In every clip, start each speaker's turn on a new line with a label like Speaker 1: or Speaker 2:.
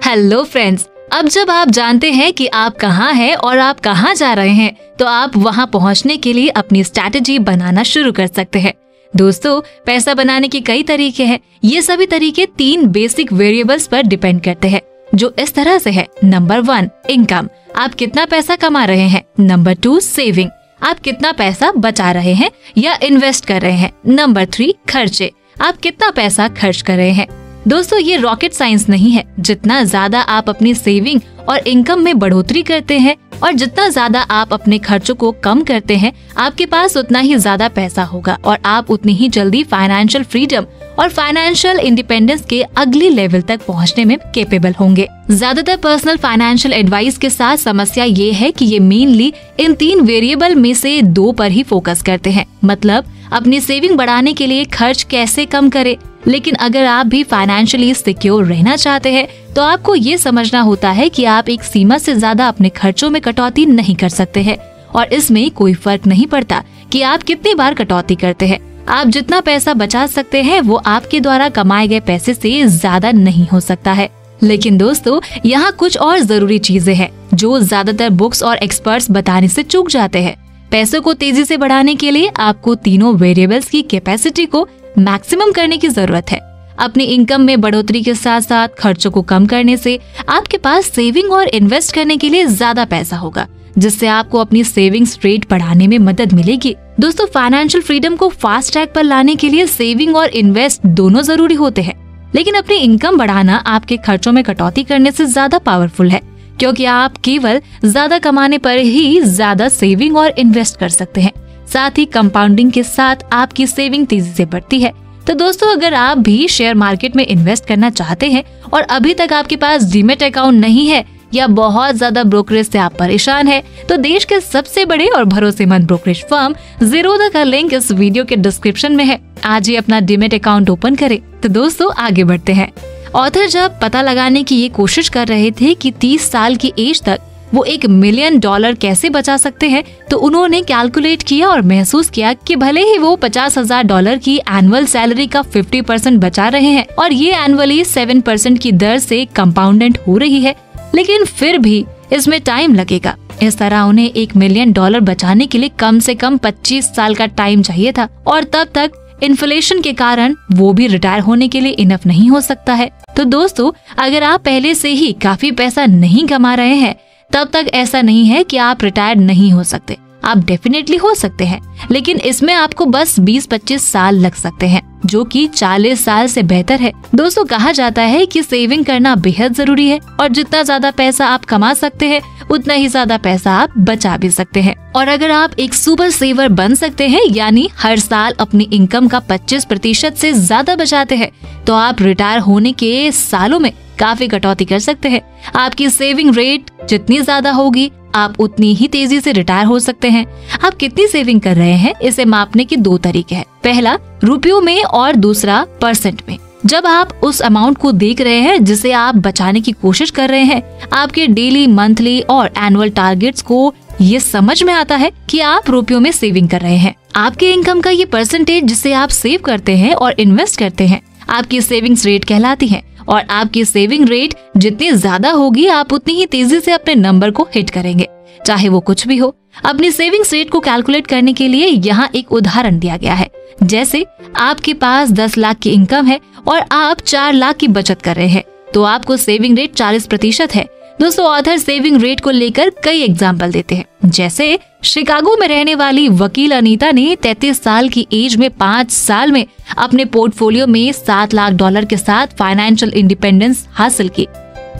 Speaker 1: Hello friends, अब जब आप जानते हैं कि आप कहाँ हैं और आप कहाँ जा रहे हैं, तो आप वहाँ पहुँचने के लिए अपनी स्ट्रैटेजी बनाना शुरू कर सकते हैं। दोस्तों, पैसा बनाने के कई तरीके हैं। ये सभी तरीके 3 बेसिक वेरिएबल्स पर डिपेंड करते हैं, जो इस तरह से है। नंबर 1, इनकम, आप कितना पैसा कमा रहे हैं। नंबर 2, सेविंग, आप कितना पैसा बचा रहे हैं या इन्वेस्ट कर रहे हैं। नंबर 3, खर्चे, आप कितना पैसा खर्च कर रहे हैं। दोस्तों, ये रॉकेट साइंस नहीं है। जितना ज्यादा आप अपनी सेविंग और इनकम में बढ़ोतरी करते हैं और जितना ज्यादा आप अपने खर्चों को कम करते हैं, आपके पास उतना ही ज्यादा पैसा होगा और आप उतनी ही जल्दी फाइनेंशियल फ्रीडम और फाइनेंशियल इंडिपेंडेंस के अगली लेवल तक पहुंचने में कैपेबल होंगे। ज्यादातर पर्सनल फाइनेंशियल एडवाइस के साथ समस्या ये है कि ये मेनली इन 3 वेरिएबल में से 2 पर ही फोकस करते हैं, मतलब अपनी सेविंग बढ़ाने के लिए खर्च कैसे कम करें। लेकिन अगर आप भी फाइनेंशियली सिक्योर रहना चाहते हैं, तो आपको ये समझना होता है कि आप एक सीमा से ज्यादा अपने खर्चों में कटौती नहीं कर सकते हैं और इसमें कोई फर्क नहीं पड़ता कि आप कितनी बार कटौती करते हैं। आप जितना पैसा बचा सकते हैं वो आपके द्वारा कमाए गए पैसे से ज्यादा नहीं हो सकता है। लेकिन दोस्तों, यहाँ कुछ और जरूरी चीजें हैं जो ज्यादातर बुक्स और एक्सपर्ट्स बताने से चूक जाते हैं। पैसों को तेजी से बढ़ाने के लिए आपको तीनों वेरिएबल्स की कैपेसिटी को मैक्सिमम करने की जरूरत है। अपनी इनकम में बढ़ोतरी के साथ साथ खर्चों को कम करने से आपके पास सेविंग और इन्वेस्ट करने के लिए ज्यादा पैसा होगा, जिससे आपको अपनी सेविंग्स रेट बढ़ाने में मदद मिलेगी। दोस्तों, फाइनेंशियल फ्रीडम को फास्ट ट्रैक पर लाने के लिए सेविंग और इन्वेस्ट दोनों जरूरी होते हैं, लेकिन अपनी इनकम बढ़ाना आपके खर्चों में कटौती करने से ज्यादा पावरफुल है, क्योंकि आप केवल ज्यादा कमाने पर ही ज्यादा सेविंग और इन्वेस्ट कर सकते हैं। साथ ही कंपाउंडिंग के साथ आपकी सेविंग तेजी से बढ़ती है। तो दोस्तों, अगर आप भी शेयर मार्केट में इन्वेस्ट करना चाहते हैं और अभी तक आपके पास डीमैट अकाउंट नहीं है या बहुत ज्यादा ब्रोकरेज से आप परेशान हैं, तो देश के सबसे बड़े और भरोसेमंद ब्रोकरेज फर्म ज़ीरोधा का लिंक इस वीडियो के डिस्क्रिप्शन में है। आज ही अपना डीमैट अकाउंट ओपन करें। तो दोस्तों, आगे बढ़ते हैं। ऑथर जब पता लगाने की ये कोशिश कर रहे थे कि 30 साल की एज तक वो $1 मिलियन कैसे बचा सकते हैं, तो उन्होंने कैलकुलेट किया और महसूस किया कि भले ही वो $50,000 की एनुअल सैलरी का 50% बचा रहे हैं और ये एनुअली 7% की दर से कंपाउंडेंट हो रही है, लेकिन फिर भी इसमें टाइम लगेगा। इस तरह उन्हें $1 मिलियन बचाने के लिए कम से कम 25 साल का टाइम चाहिए था और तब तक इन्फ्लेशन के कारण वो भी रिटायर होने के लिए इनफ नहीं हो सकता है। तो दोस्तों, अगर आप पहले से ही काफी पैसा नहीं कमा रहे हैं, तब तक ऐसा नहीं है कि आप रिटायर नहीं हो सकते। आप डेफिनेटली हो सकते हैं, लेकिन इसमें आपको बस 20-25 साल लग सकते हैं, जो कि 40 साल से बेहतर है। दोस्तों, कहा जाता है कि सेविंग करना बेहद जरूरी है और जितना ज्यादा पैसा आप कमा सकते हैं, उतना ही ज्यादा पैसा आप बचा भी सकते हैं। और अगर आप एक सुपर सेवर बन सकते हैं, यानी हर साल अपनी इनकम का 25% से ज्यादा बचाते हैं, तो आप रिटायर होने के सालों में काफी कटौती कर सकते हैं। आपकी सेविंग रेट जितनी ज्यादा होगी, आप उतनी ही तेजी से रिटायर हो सकते हैं। आप कितनी सेविंग कर रहे हैं, इसे मापने के 2 तरीके हैं। पहला रुपयों में और दूसरा परसेंट में। जब आप उस अमाउंट को देख रहे हैं जिसे आप बचाने की कोशिश कर रहे हैं, आपके डेली, मंथली और एनुअल टारगेट्स को ये समझ में आता है कि आप रुपयों में सेविंग कर रहे हैं। आपके इनकम का ये परसेंटेज जिसे आप सेव करते हैं और इन्वेस्ट करते हैं, आपकी सेविंग्स रेट कहलाती है। और आपकी सेविंग रेट जितनी ज्यादा होगी, आप उतनी ही तेजी से अपने नंबर को हिट करेंगे, चाहे वो कुछ भी हो। अपनी सेविंग्स रेट को कैलकुलेट करने के लिए यहाँ एक उदाहरण दिया गया है। जैसे आपके पास 10 लाख की इनकम है और आप 4 लाख की बचत कर रहे हैं, तो आपको सेविंग रेट 40% है। दोस्तों, ऑथर सेविंग रेट को लेकर कई एग्जाम्पल देते हैं। जैसे शिकागो में रहने वाली वकील अनीता ने 33 साल की एज में 5 साल में अपने पोर्टफोलियो में $7 लाख के साथ फाइनेंशियल इंडिपेंडेंस हासिल की।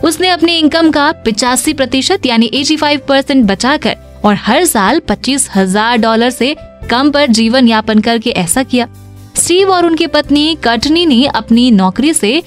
Speaker 1: उसने अपनी इनकम का 85% यानी 85% बचाकर और हर साल $25,000 से कम पर जीवन यापन करके ऐसा किया। स्टीव और उनकी पत्नी कर्टनी ने अपनी नौकरी से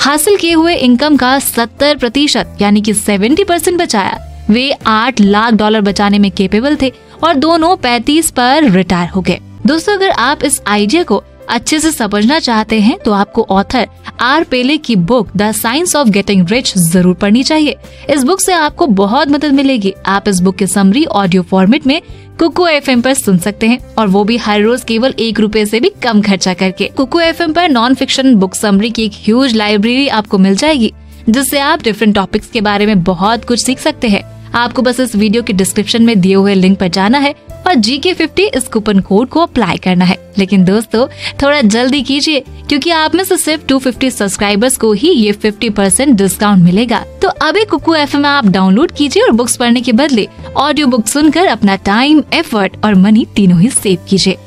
Speaker 1: हासिल किए हुए इनकम का 70% यानी कि 70% बचाया। वे $8 लाख बचाने में कैपेबल थे और दोनों 35 पर रिटायर हो गए। दोस्तों, अगर आप इस आइडिया को अच्छे से समझना चाहते हैं, तो आपको ऑथर आर पेले की book the science of getting rich जरूर पढ़नी चाहिए। इस बुक से आपको बहुत मदद मिलेगी। आप इस बुक की समरी ऑडियो फॉर्मेट में कुकू FM पर सुन सकते हैं, और वो भी हर रोज केवल ₹1 से भी कम खर्चा करके। कुकू FM पर नॉन फिक्शन बुक समरी की एक ह्यूज लाइब्रेरी आपको मिल जाएगी, जिससे आप डिफरेंट टॉपिक्स के बारे में बहुत कुछ सीख सकते हैं। आपको बस इस वीडियो के डिस्क्रिप्शन में दिए हुए लिंक पर जाना है और GK50 इस कूपन कोड को अप्लाई करना है। लेकिन दोस्तों थोड़ा जल्दी कीजिए, क्योंकि आप में से सिर्फ 250 सब्सक्राइबर्स को ही ये 50% डिस्काउंट मिलेगा। तो अभी कुकू FM आप डाउनलोड कीजिए और बुक्स पढ़ने के बदले ऑडियो बुक सुनकर अपना टाइम, एफर्ट और मनी तीनों ही सेव कीजिए।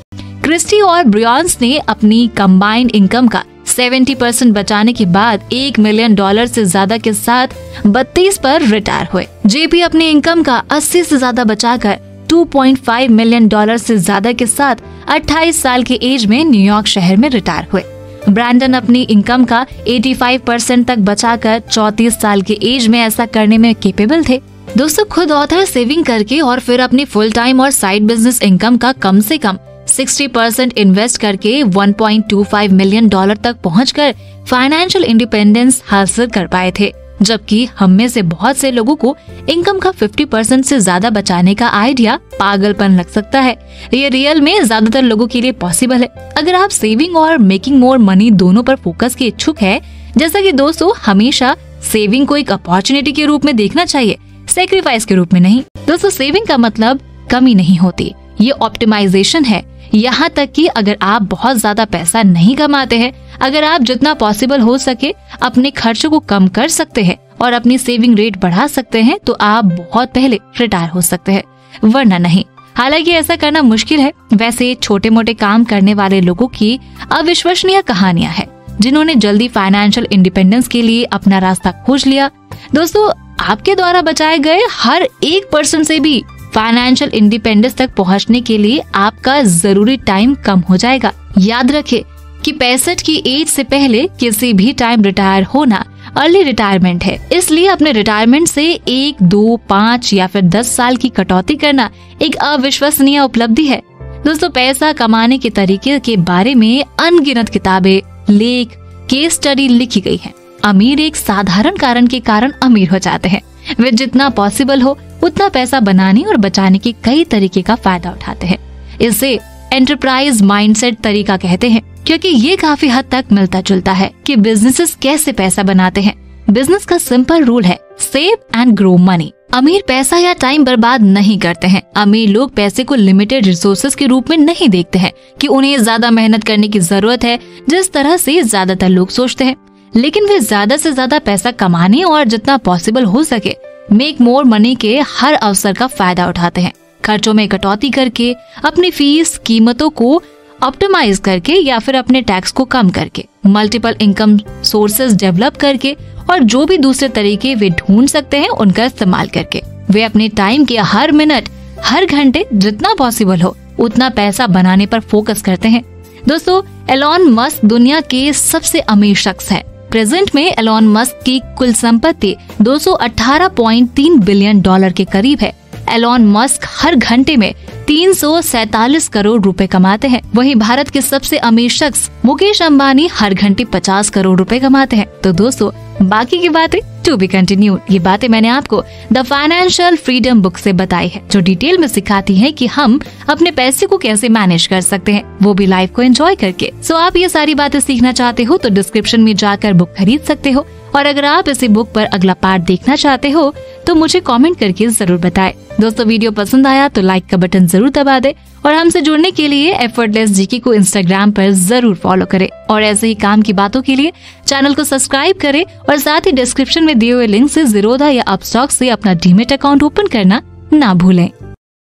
Speaker 1: क्रिस्टी और ब्रियॉन्स ने अपनी कंबाइंड इनकम का 70% बचाने के बाद $1 मिलियन से ज्यादा के साथ 32 पर रिटायर हुए। जेपी अपनी इनकम का 80 से ज्यादा बचाकर $2.5 मिलियन से ज्यादा के साथ 28 साल की एज में न्यूयॉर्क शहर में रिटायर हुए। ब्रैंडन अपनी इनकम का 85% तक बचाकर 34 साल की एज में ऐसा करने में कैपेबल थे। दोस्तों खुद ऑथर सेविंग करके और फिर अपनी फुल टाइम और साइड बिजनेस इनकम का कम से कम 60% इन्वेस्ट करके $1.25 मिलियन तक पहुंचकर फाइनेंशियल इंडिपेंडेंस हासिल कर पाए थे, जबकि हम में से बहुत से लोगों को इनकम का 50% से ज्यादा बचाने का आइडिया पागलपन लग सकता है। ये रियल में ज्यादातर लोगों के लिए पॉसिबल है अगर आप सेविंग और मेकिंग मोर मनी दोनों पर फोकस के इच्छुक है। जैसा कि दोस्तों हमेशा सेविंग को एक अपॉर्चुनिटी के रूप में देखना चाहिए, सेक्रीफाइस के रूप में नहीं। दोस्तों सेविंग का मतलब कमी नहीं होती, ये ऑप्टिमाइजेशन है। यहाँ तक कि अगर आप बहुत ज्यादा पैसा नहीं कमाते हैं, अगर आप जितना पॉसिबल हो सके अपने खर्चों को कम कर सकते हैं और अपनी सेविंग रेट बढ़ा सकते हैं, तो आप बहुत पहले रिटायर हो सकते हैं, वरना नहीं। हालांकि ऐसा करना मुश्किल है। वैसे छोटे मोटे काम करने वाले लोगों की अविश्वसनीय कहानियां हैं, जिन्होंने जल्दी फाइनेंशियल इंडिपेंडेंस के लिए अपना रास्ता खोज लिया। दोस्तों आपके द्वारा बचाए गए हर 1% से भी फाइनेंशियल इंडिपेंडेंस तक पहुंचने के लिए आपका जरूरी टाइम कम हो जाएगा। याद रखें कि 65 की एज से पहले किसी भी टाइम रिटायर होना अर्ली रिटायरमेंट है। इसलिए अपने रिटायरमेंट से 1, 2, 5 या फिर 10 साल की कटौती करना एक अविश्वसनीय उपलब्धि है। दोस्तों पैसा कमाने के तरीके के बारे में अनगिनत किताबें, लेख, केस स्टडी लिखी गई है। अमीर एक साधारण कारण के कारण अमीर हो जाते हैं। वे जितना पॉसिबल हो उतना पैसा बनाने और बचाने के कई तरीके का फायदा उठाते हैं। इसे एंटरप्राइज माइंडसेट तरीका कहते हैं, क्योंकि ये काफी हद तक मिलता जुलता है कि बिजनेसेस कैसे पैसा बनाते हैं। बिजनेस का सिंपल रूल है, सेव एंड ग्रो मनी। अमीर पैसा या टाइम बर्बाद नहीं करते हैं। अमीर लोग पैसे को लिमिटेड रिसोर्सेज के रूप में नहीं देखते हैं कि उन्हें ज्यादा मेहनत करने की जरूरत है, जिस तरह से ज्यादातर लोग सोचते हैं। लेकिन वे ज्यादा से ज्यादा पैसा कमाने और जितना पॉसिबल हो सके मेक मोर मनी के हर अवसर का फायदा उठाते हैं। खर्चों में कटौती करके, अपनी फीस कीमतों को ऑप्टिमाइज करके या फिर अपने टैक्स को कम करके, मल्टीपल इनकम सोर्सेज डेवलप करके और जो भी दूसरे तरीके वे ढूंढ सकते हैं उनका इस्तेमाल करके वे अपने टाइम के हर मिनट, हर घंटे जितना पॉसिबल हो उतना पैसा बनाने पर फोकस करते हैं। दोस्तों एलॉन मस्क दुनिया के सबसे अमीर शख्स है। प्रेजेंट में एलॉन मस्क की कुल संपत्ति $218.3 बिलियन के करीब है। एलॉन मस्क हर घंटे में 347 करोड़ रुपए कमाते हैं। वहीं भारत के सबसे अमीर शख्स मुकेश अंबानी हर घंटे 50 करोड़ रुपए कमाते हैं। तो दोस्तों बाकी की बातें टू बी कंटिन्यूड। ये बातें मैंने आपको द फाइनेंशियल फ्रीडम बुक से बताई है, जो डिटेल में सिखाती है कि हम अपने पैसे को कैसे मैनेज कर सकते हैं, वो भी लाइफ को एंजॉय करके। सो आप ये सारी बातें सीखना चाहते हो तो डिस्क्रिप्शन में जाकर बुक खरीद सकते हो। और अगर आप इसी बुक पर अगला पार्ट देखना चाहते हो तो मुझे कमेंट करके जरूर बताएं। दोस्तों वीडियो पसंद आया तो लाइक का बटन जरूर दबा दे और हमसे जुड़ने के लिए एफर्टलेस जीके को इंस्टाग्राम पर जरूर फॉलो करें और ऐसे ही काम की बातों के लिए चैनल को सब्सक्राइब करें और साथ ही डिस्क्रिप्शन में दिए हुए लिंक से ज़ीरोधा या अपस्टॉक से अपना डीमेट अकाउंट ओपन करना ना भूलें।